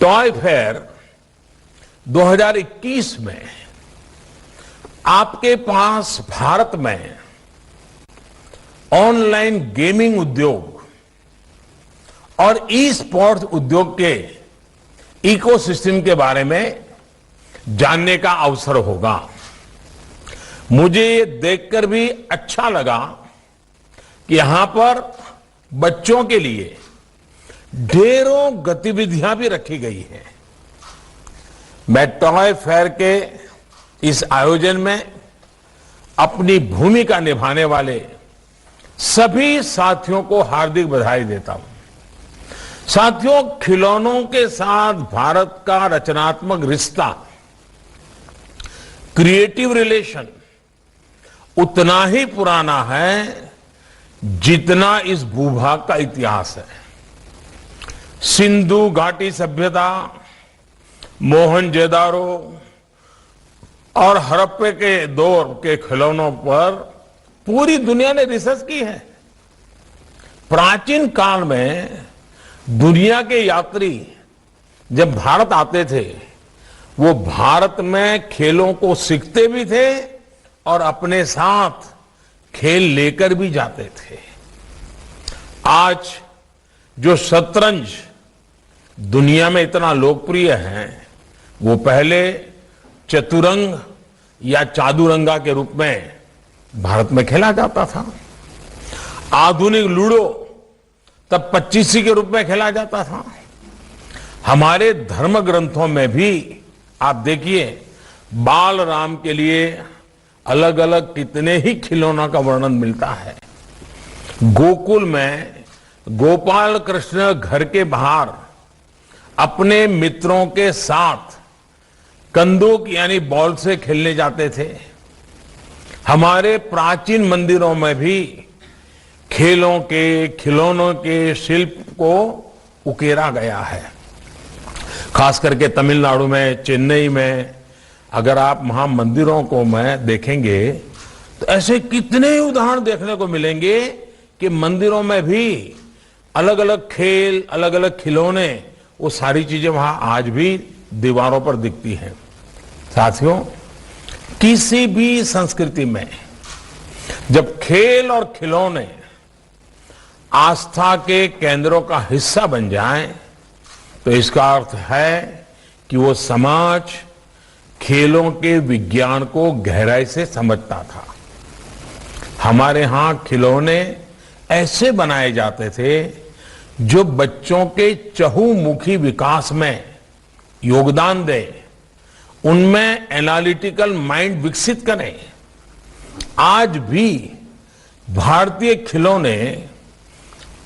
Toy fair 2021 में आपके पास भारत में ऑनलाइन गेमिंग उद्योग और ई स्पोर्ट्स उद्योग के इकोसिस्टम के बारे में जानने का अवसर होगा। मुझे ये देखकर भी अच्छा लगा कि यहां पर बच्चों के लिए ढेरों गतिविधियां भी रखी गई हैं। मैं टॉय फेयर के इस आयोजन में अपनी भूमिका निभाने वाले सभी साथियों को हार्दिक बधाई देता हूं। साथियों, खिलौनों के साथ भारत का रचनात्मक रिश्ता, क्रिएटिव रिलेशन उतना ही पुराना है जितना इस भूभाग का इतिहास है। सिंधु घाटी सभ्यता, मोहनजोदारो और हड़प्पा के दौर के खिलौनों पर पूरी दुनिया ने रिसर्च की है। प्राचीन काल में दुनिया के यात्री जब भारत आते थे, वो भारत में खेलों को सीखते भी थे और अपने साथ खेल लेकर भी जाते थे। आज जो शतरंज दुनिया में इतना लोकप्रिय है, वो पहले चतुरंग या चादुरंगा के रूप में भारत में खेला जाता था। आधुनिक लूडो तब पच्चीसी के रूप में खेला जाता था। हमारे धर्म ग्रंथों में भी आप देखिए, बाल राम के लिए अलग अलग कितने ही खिलौनों का वर्णन मिलता है। गोकुल में गोपाल कृष्ण घर के बाहर अपने मित्रों के साथ कंदूक यानी बॉल से खेलने जाते थे। हमारे प्राचीन मंदिरों में भी खेलों के, खिलौनों के शिल्प को उकेरा गया है। खास करके तमिलनाडु में, चेन्नई में अगर आप वहां मंदिरों को में देखेंगे तो ऐसे कितने ही उदाहरण देखने को मिलेंगे कि मंदिरों में भी अलग अलग खेल, अलग अलग खिलौने, वो सारी चीजें वहां आज भी दीवारों पर दिखती हैं। साथियों, किसी भी संस्कृति में जब खेल और खिलौने आस्था के केंद्रों का हिस्सा बन जाएं, तो इसका अर्थ है कि वो समाज खेलों के विज्ञान को गहराई से समझता था। हमारे यहां खिलौने ऐसे बनाए जाते थे जो बच्चों के चहुमुखी विकास में योगदान दें, उनमें एनालिटिकल माइंड विकसित करें। आज भी भारतीय खिलौने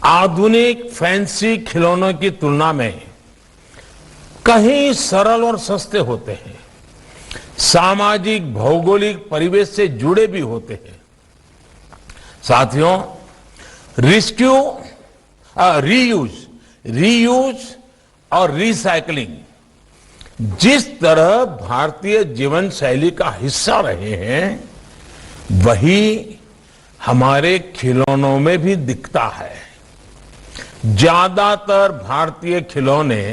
आधुनिक फैंसी खिलौनों की तुलना में कहीं सरल और सस्ते होते हैं, सामाजिक भौगोलिक परिवेश से जुड़े भी होते हैं। साथियों, रीयूज और रिसाइकलिंग जिस तरह भारतीय जीवन शैली का हिस्सा रहे हैं, वही हमारे खिलौनों में भी दिखता है। ज्यादातर भारतीय खिलौने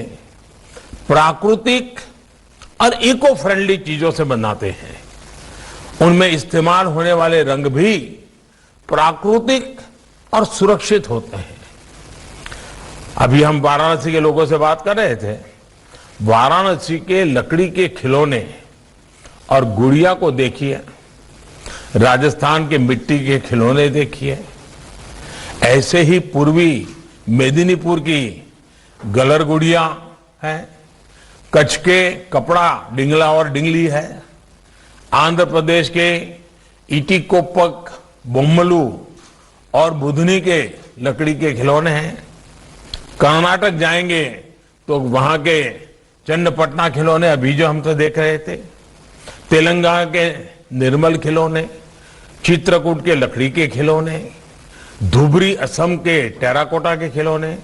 प्राकृतिक और इको फ्रेंडली चीजों से बनाते हैं। उनमें इस्तेमाल होने वाले रंग भी प्राकृतिक और सुरक्षित होते हैं। अभी हम वाराणसी के लोगों से बात कर रहे थे। वाराणसी के लकड़ी के खिलौने और गुड़िया को देखिए, राजस्थान के मिट्टी के खिलौने देखिए, ऐसे ही पूर्वी मेदिनीपुर की गलर गुड़िया है, कच्छ के कपड़ा डिंगला और डिंगली है, आंध्र प्रदेश के इटिकोपक, बोम्मलू और बुधनी के लकड़ी के खिलौने हैं। कर्नाटक जाएंगे तो वहां के चन्नपटना खिलौने अभी जो हम तो देख रहे थे, तेलंगाना के निर्मल खिलौने, चित्रकूट के लकड़ी के खिलौने, धुबरी असम के टेराकोटा के खिलौने,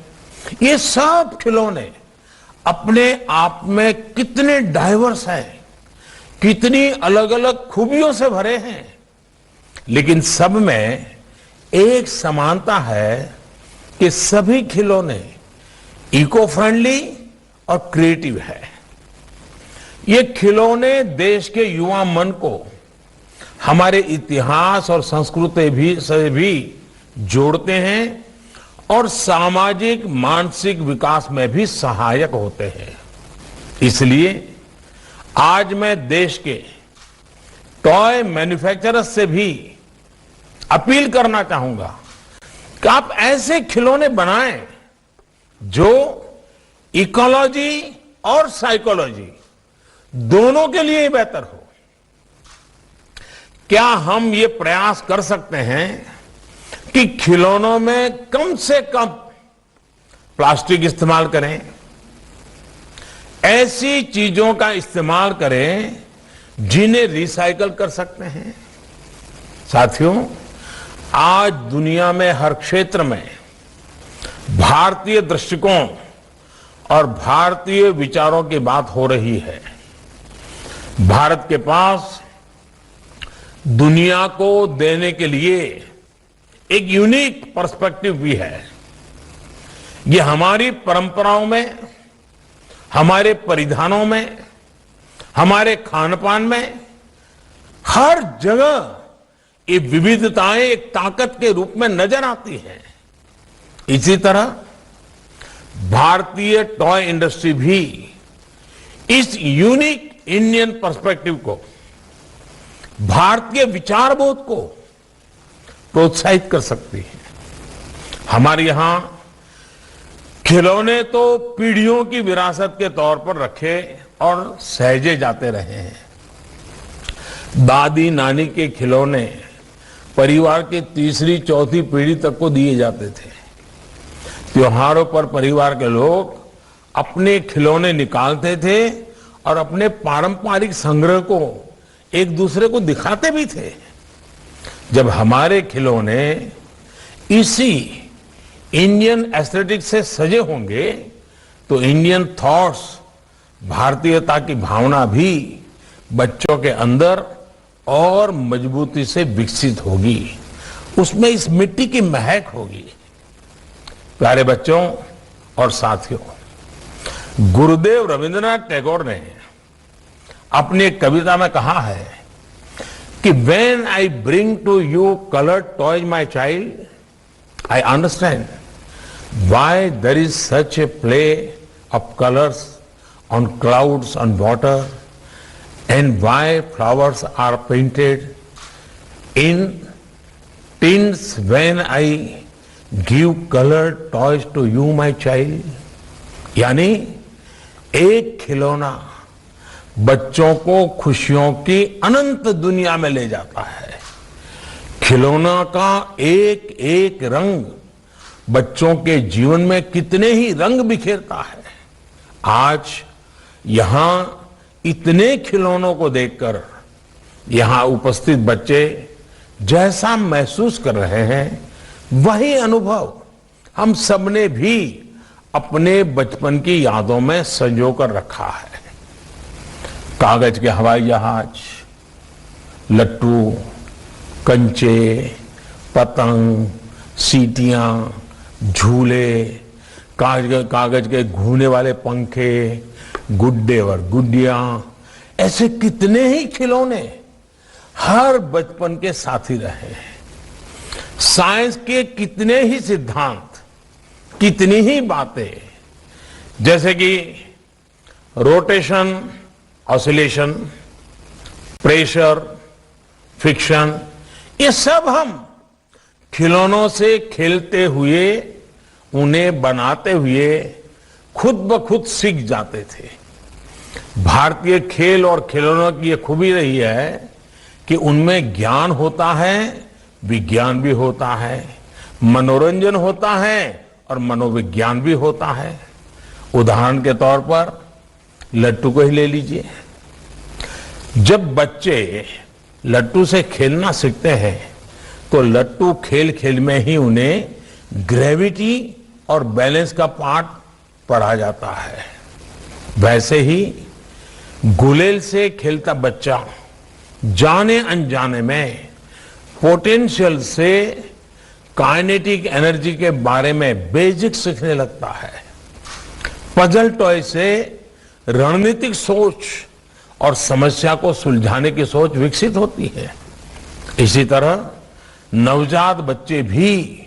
ये सब खिलौने अपने आप में कितने डाइवर्स हैं, कितनी अलग अलग खूबियों से भरे हैं, लेकिन सब में एक समानता है कि सभी खिलौने इको फ्रेंडली और क्रिएटिव है। ये खिलौने देश के युवा मन को हमारे इतिहास और संस्कृति से भी जोड़ते हैं और सामाजिक मानसिक विकास में भी सहायक होते हैं। इसलिए आज मैं देश के टॉय मैन्युफैक्चरर्स से भी अपील करना चाहूंगा कि आप ऐसे खिलौने बनाएं जो इकोलॉजी और साइकोलॉजी दोनों के लिए बेहतर हो। क्या हम ये प्रयास कर सकते हैं कि खिलौनों में कम से कम प्लास्टिक इस्तेमाल करें, ऐसी चीजों का इस्तेमाल करें जिन्हें रिसाइकल कर सकते हैं। साथियों, आज दुनिया में हर क्षेत्र में भारतीय दृष्टिकोण और भारतीय विचारों की बात हो रही है। भारत के पास दुनिया को देने के लिए एक यूनिक पर्सपेक्टिव भी है। ये हमारी परंपराओं में, हमारे परिधानों में, हमारे खान पान में, हर जगह ये विविधताएं एक ताकत के रूप में नजर आती हैं। इसी तरह भारतीय टॉय इंडस्ट्री भी इस यूनिक इंडियन पर्सपेक्टिव को, भारतीय विचारबोध को प्रोत्साहित कर सकती है। हमारे यहां खिलौने तो पीढ़ियों की विरासत के तौर पर रखे और सहेजे जाते रहे हैं। दादी नानी के खिलौने परिवार की तीसरी चौथी पीढ़ी तक को दिए जाते थे। त्योहारों पर परिवार के लोग अपने खिलौने निकालते थे और अपने पारंपरिक संग्रह को एक दूसरे को दिखाते भी थे। जब हमारे खिलौने इसी इंडियन एस्थेटिक से सजे होंगे तो इंडियन थॉट्स, भारतीयता की भावना भी बच्चों के अंदर और मजबूती से विकसित होगी। उसमें इस मिट्टी की महक होगी। प्यारे बच्चों और साथियों, गुरुदेव रविंद्रनाथ टैगोर ने अपनी एक कविता में कहा है कि when I bring to you colored toys, my child, I understand why there is such a play of colors on clouds and water, and why flowers are painted in tints when I give colored toys to you, my child. यानी एक खिलौना बच्चों को खुशियों की अनंत दुनिया में ले जाता है। खिलौना का एक एक रंग बच्चों के जीवन में कितने ही रंग बिखेरता है। आज यहां इतने खिलौनों को देखकर यहां उपस्थित बच्चे जैसा महसूस कर रहे हैं, वही अनुभव हम सबने भी अपने बचपन की यादों में संजो कर रखा है। कागज के हवाई जहाज, लट्टू, कंचे, पतंग, सीटियां, झूले, कागज के घूमने वाले पंखे, गुड्डे और गुड्डियां, ऐसे कितने ही खिलौने हर बचपन के साथी रहे हैं। साइंस के कितने ही सिद्धांत, कितनी ही बातें, जैसे कि रोटेशन, ऑसिलेशन, प्रेशर, फ्रिक्शन, ये सब हम खिलौनों से खेलते हुए, उन्हें बनाते हुए खुद ब खुद सीख जाते थे। भारतीय खेल और खिलौनों की ये खूबी रही है कि उनमें ज्ञान होता है, विज्ञान भी होता है, मनोरंजन होता है और मनोविज्ञान भी होता है। उदाहरण के तौर पर लट्टू को ही ले लीजिए। जब बच्चे लट्टू से खेलना सीखते हैं तो लट्टू खेल खेल में ही उन्हें ग्रेविटी और बैलेंस का पाठ पढ़ा जाता है। वैसे ही गुलेल से खेलता बच्चा जाने अनजाने में पोटेंशियल से काइनेटिक एनर्जी के बारे में बेसिक सीखने लगता है। पजल टॉय से रणनीतिक सोच और समस्या को सुलझाने की सोच विकसित होती है। इसी तरह नवजात बच्चे भी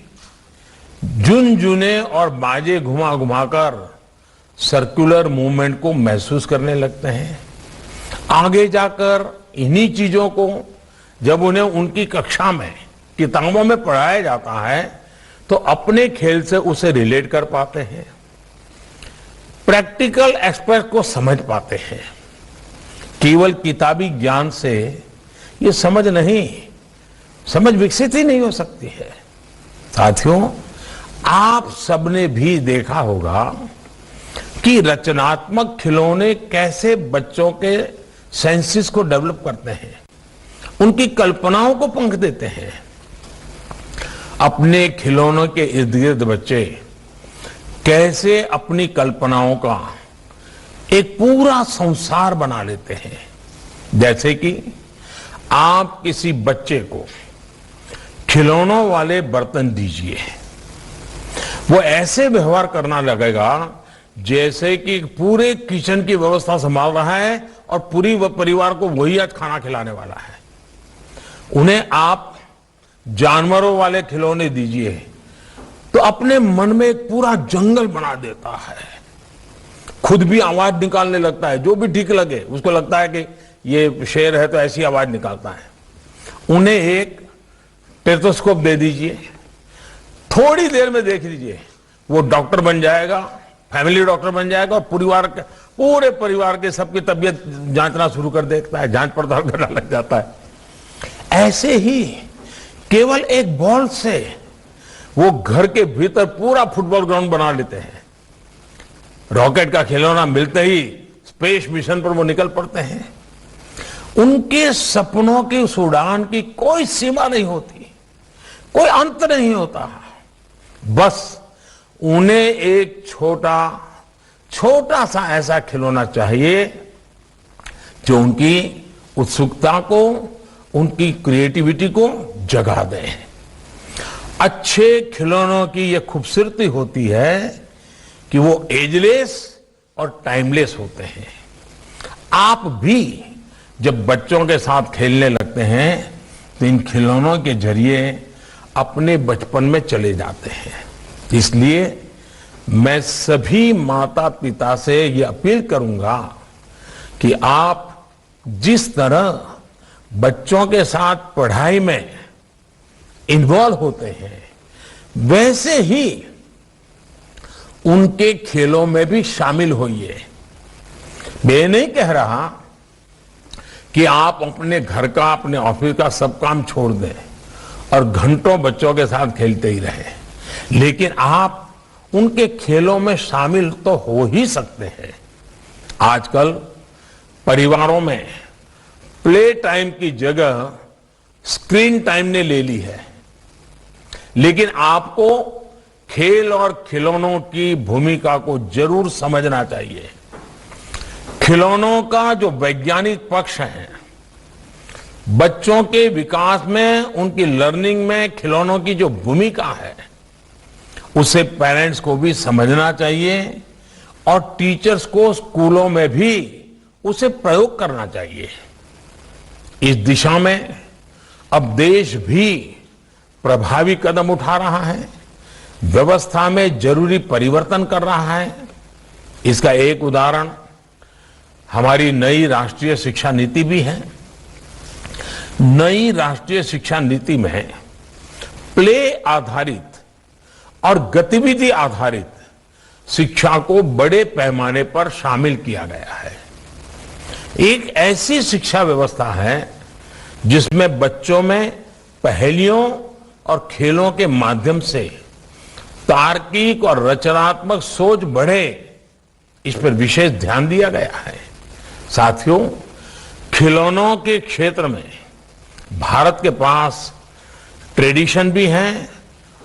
झुनझुने और बाजे घुमा घुमाकर सर्कुलर मूवमेंट को महसूस करने लगते हैं। आगे जाकर इन्हीं चीजों को जब उन्हें उनकी कक्षा में किताबों में पढ़ाया जाता है तो अपने खेल से उसे रिलेट कर पाते हैं, प्रैक्टिकल एस्पेक्ट को समझ पाते हैं। केवल किताबी ज्ञान से ये समझ विकसित ही नहीं हो सकती है। साथियों, आप सबने भी देखा होगा कि रचनात्मक खिलौने कैसे बच्चों के सेंसेस को डेवलप करते हैं, उनकी कल्पनाओं को पंख देते हैं। अपने खिलौनों के इर्द गिर्द बच्चे कैसे अपनी कल्पनाओं का एक पूरा संसार बना लेते हैं। जैसे कि आप किसी बच्चे को खिलौनों वाले बर्तन दीजिए, वो ऐसे व्यवहार करना लगेगा जैसे कि पूरे किचन की व्यवस्था संभाल रहा है और पूरी परिवार को वही आज खाना खिलाने वाला है। उन्हें आप जानवरों वाले खिलौने दीजिए तो अपने मन में एक पूरा जंगल बना देता है, खुद भी आवाज निकालने लगता है, जो भी ठीक लगे उसको लगता है कि ये शेर है तो ऐसी आवाज निकालता है। उन्हें एक टेथोस्कोप दे दीजिए, थोड़ी देर में देख लीजिए वो डॉक्टर बन जाएगा, फैमिली डॉक्टर बन जाएगा और पूरे परिवार के सबकी तबीयत जांचना शुरू कर देता है, जांच पड़ताल करना लग जाता है। ऐसे ही केवल एक बॉल से वो घर के भीतर पूरा फुटबॉल ग्राउंड बना लेते हैं। रॉकेट का खिलौना मिलते ही स्पेस मिशन पर वो निकल पड़ते हैं। उनके सपनों की उस उड़ान की कोई सीमा नहीं होती, कोई अंत नहीं होता। बस उन्हें एक छोटा सा ऐसा खिलौना चाहिए जो उनकी उत्सुकता को, उनकी क्रिएटिविटी को जगा दे। अच्छे खिलौनों की यह खूबसूरती होती है कि वो एजलेस और टाइमलेस होते हैं। आप भी जब बच्चों के साथ खेलने लगते हैं तो इन खिलौनों के जरिए अपने बचपन में चले जाते हैं। इसलिए मैं सभी माता पिता से ये अपील करूंगा कि आप जिस तरह बच्चों के साथ पढ़ाई में इन्वॉल्व होते हैं वैसे ही उनके खेलों में भी शामिल होइए। मैं नहीं कह रहा कि आप अपने घर का, अपने ऑफिस का सब काम छोड़ दें और घंटों बच्चों के साथ खेलते ही रहें, लेकिन आप उनके खेलों में शामिल तो हो ही सकते हैं। आजकल परिवारों में प्ले टाइम की जगह स्क्रीन टाइम ने ले ली है, लेकिन आपको खेल और खिलौनों की भूमिका को जरूर समझना चाहिए। खिलौनों का जो वैज्ञानिक पक्ष है, बच्चों के विकास में, उनकी लर्निंग में खिलौनों की जो भूमिका है, उसे पेरेंट्स को भी समझना चाहिए और टीचर्स को स्कूलों में भी उसे प्रयोग करना चाहिए। इस दिशा में अब देश भी प्रभावी कदम उठा रहा है, व्यवस्था में जरूरी परिवर्तन कर रहा है। इसका एक उदाहरण हमारी नई राष्ट्रीय शिक्षा नीति भी है। नई राष्ट्रीय शिक्षा नीति में प्ले आधारित और गतिविधि आधारित शिक्षा को बड़े पैमाने पर शामिल किया गया है। एक ऐसी शिक्षा व्यवस्था है जिसमें बच्चों में पहेलियों और खेलों के माध्यम से तार्किक और रचनात्मक सोच बढ़े, इस पर विशेष ध्यान दिया गया है। साथियों, खिलौनों के क्षेत्र में भारत के पास ट्रेडिशन भी है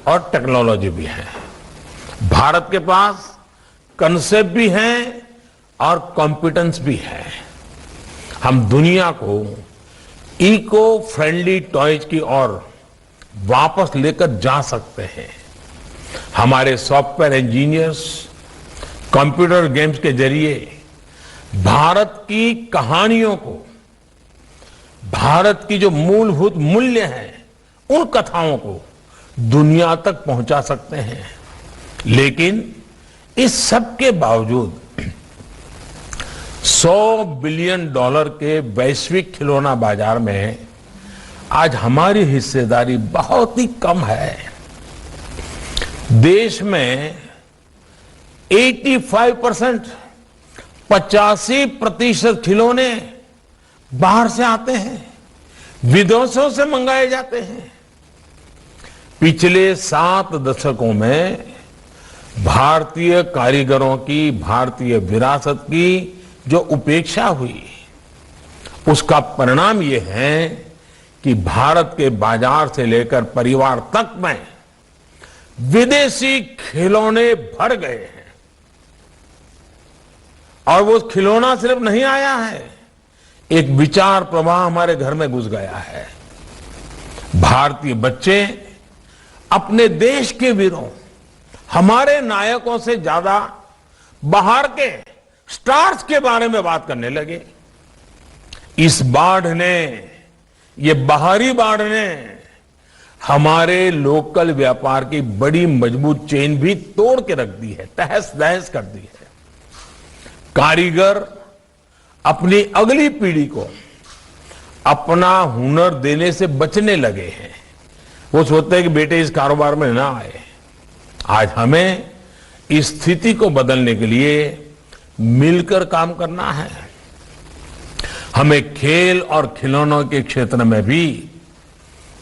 और टेक्नोलॉजी भी है। भारत के पास कंसेप्ट भी है और कॉम्पिटेंस भी है। हम दुनिया को इको फ्रेंडली टॉयज की ओर वापस लेकर जा सकते हैं। हमारे सॉफ्टवेयर इंजीनियर्स, कंप्यूटर गेम्स के जरिए भारत की कहानियों को, भारत की जो मूलभूत मूल्य हैं, उन कथाओं को दुनिया तक पहुंचा सकते हैं। लेकिन इस सब के बावजूद $100 बिलियन के वैश्विक खिलौना बाजार में आज हमारी हिस्सेदारी बहुत ही कम है। देश में 85% 85% खिलौने बाहर से आते हैं, विदेशों से मंगाए जाते हैं। पिछले 7 दशकों में भारतीय कारीगरों की, भारतीय विरासत की जो उपेक्षा हुई, उसका परिणाम ये है कि भारत के बाजार से लेकर परिवार तक में विदेशी खिलौने भर गए हैं। और वो खिलौना सिर्फ नहीं आया है, एक विचार प्रवाह हमारे घर में घुस गया है। भारतीय बच्चे अपने देश के वीरों, हमारे नायकों से ज्यादा बाहर के स्टार्स के बारे में बात करने लगे। इस बाढ़ ने, ये बाहरी बाढ़ ने हमारे लोकल व्यापार की बड़ी मजबूत चेन भी तोड़ के रख दी है, तहस नहस कर दी है। कारीगर अपनी अगली पीढ़ी को अपना हुनर देने से बचने लगे हैं। वो सोचते हैं कि बेटे इस कारोबार में ना आए। आज हमें इस स्थिति को बदलने के लिए मिलकर काम करना है। हमें खेल और खिलौनों के क्षेत्र में भी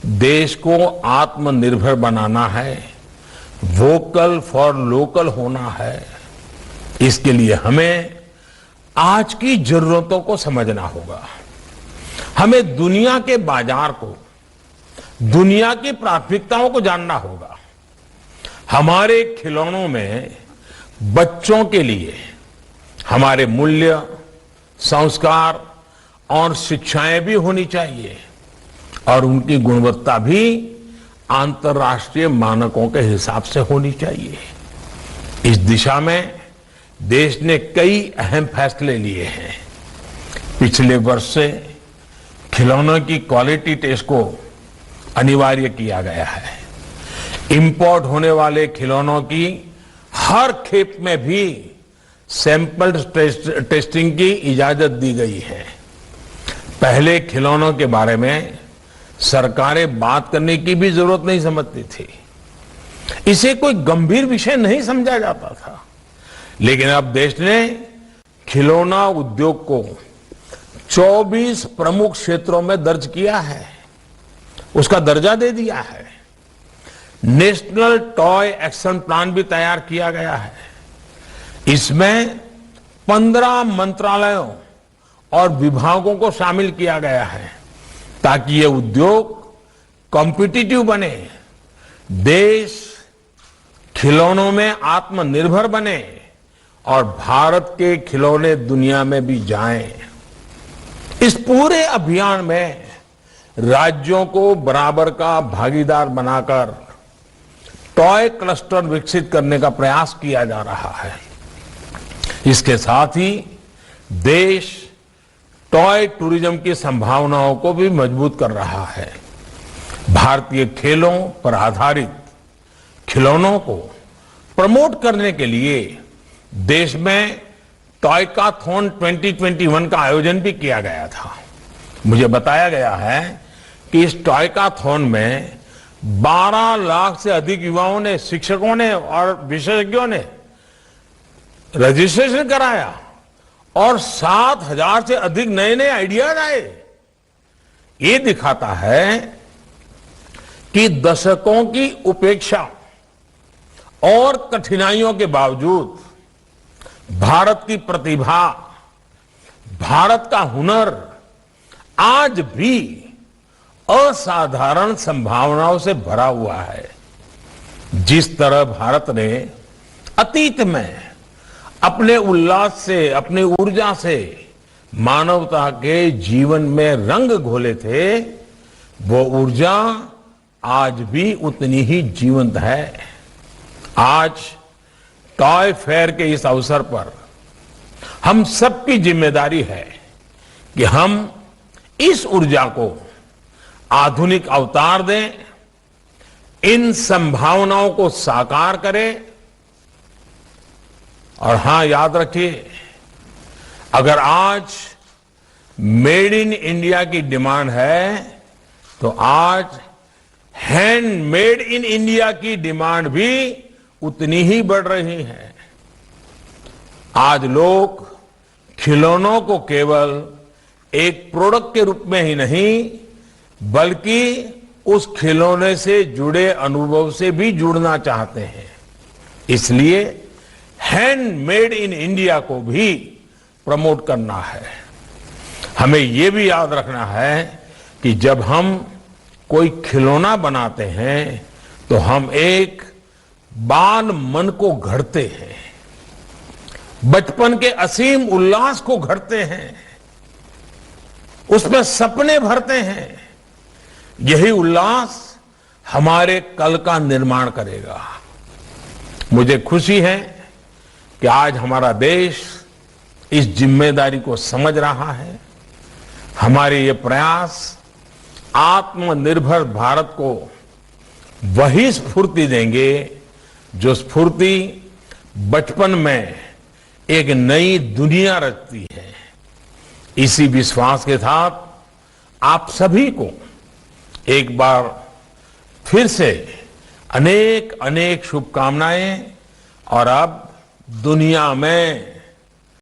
देश को आत्मनिर्भर बनाना है, वोकल फॉर लोकल होना है। इसके लिए हमें आज की जरूरतों को समझना होगा। हमें दुनिया के बाजार को, दुनिया की प्राथमिकताओं को जानना होगा। हमारे खिलौनों में बच्चों के लिए हमारे मूल्य, संस्कार और शिक्षाएं भी होनी चाहिए और उनकी गुणवत्ता भी अंतर्राष्ट्रीय मानकों के हिसाब से होनी चाहिए। इस दिशा में देश ने कई अहम फैसले लिए हैं। पिछले वर्ष से खिलौनों की क्वालिटी टेस्ट को अनिवार्य किया गया है। इंपोर्ट होने वाले खिलौनों की हर खेप में भी सैंपल टेस्टिंग की इजाजत दी गई है। पहले खिलौनों के बारे में सरकारें बात करने की भी जरूरत नहीं समझती थी, इसे कोई गंभीर विषय नहीं समझा जाता था। लेकिन अब देश ने खिलौना उद्योग को 24 प्रमुख क्षेत्रों में दर्ज किया है, उसका दर्जा दे दिया है। नेशनल टॉय एक्शन प्लान भी तैयार किया गया है। इसमें 15 मंत्रालयों और विभागों को शामिल किया गया है ताकि ये उद्योग कॉम्पिटिटिव बने, देश खिलौनों में आत्मनिर्भर बने और भारत के खिलौने दुनिया में भी जाएं। इस पूरे अभियान में राज्यों को बराबर का भागीदार बनाकर टॉय क्लस्टर विकसित करने का प्रयास किया जा रहा है। इसके साथ ही देश टॉय टूरिज्म की संभावनाओं को भी मजबूत कर रहा है। भारतीय खेलों पर आधारित खिलौनों को प्रमोट करने के लिए देश में टॉयकाथॉन 2021 का आयोजन भी किया गया था। मुझे बताया गया है कि इस टॉयकाथॉन में 12 लाख से अधिक युवाओं ने, शिक्षकों ने और विशेषज्ञों ने रजिस्ट्रेशन कराया और 7,000 से अधिक नए नए आइडियाज आए। ये दिखाता है कि दशकों की उपेक्षा और कठिनाइयों के बावजूद भारत की प्रतिभा, भारत का हुनर आज भी असाधारण संभावनाओं से भरा हुआ है। जिस तरह भारत ने अतीत में अपने उल्लास से, अपनी ऊर्जा से मानवता के जीवन में रंग घोले थे, वो ऊर्जा आज भी उतनी ही जीवंत है। आज टॉय फेयर के इस अवसर पर हम सबकी जिम्मेदारी है कि हम इस ऊर्जा को आधुनिक अवतार दें, इन संभावनाओं को साकार करें। और हां, याद रखिए, अगर आज मेड इन इंडिया की डिमांड है तो आज हैंडमेड इन इंडिया की डिमांड भी उतनी ही बढ़ रही है। आज लोग खिलौनों को केवल एक प्रोडक्ट के रूप में ही नहीं, बल्कि उस खिलौने से जुड़े अनुभव से भी जुड़ना चाहते हैं। इसलिए हैंडमेड इन इंडिया को भी प्रमोट करना है। हमें यह भी याद रखना है कि जब हम कोई खिलौना बनाते हैं तो हम एक बाल मन को गढ़ते हैं, बचपन के असीम उल्लास को गढ़ते हैं, उसमें सपने भरते हैं। यही उल्लास हमारे कल का निर्माण करेगा। मुझे खुशी है कि आज हमारा देश इस जिम्मेदारी को समझ रहा है। हमारे ये प्रयास आत्मनिर्भर भारत को वही स्फूर्ति देंगे जो स्फूर्ति बचपन में एक नई दुनिया रचती है। इसी विश्वास के साथ आप सभी को एक बार फिर से अनेक अनेक शुभकामनाएं। और अब दुनिया में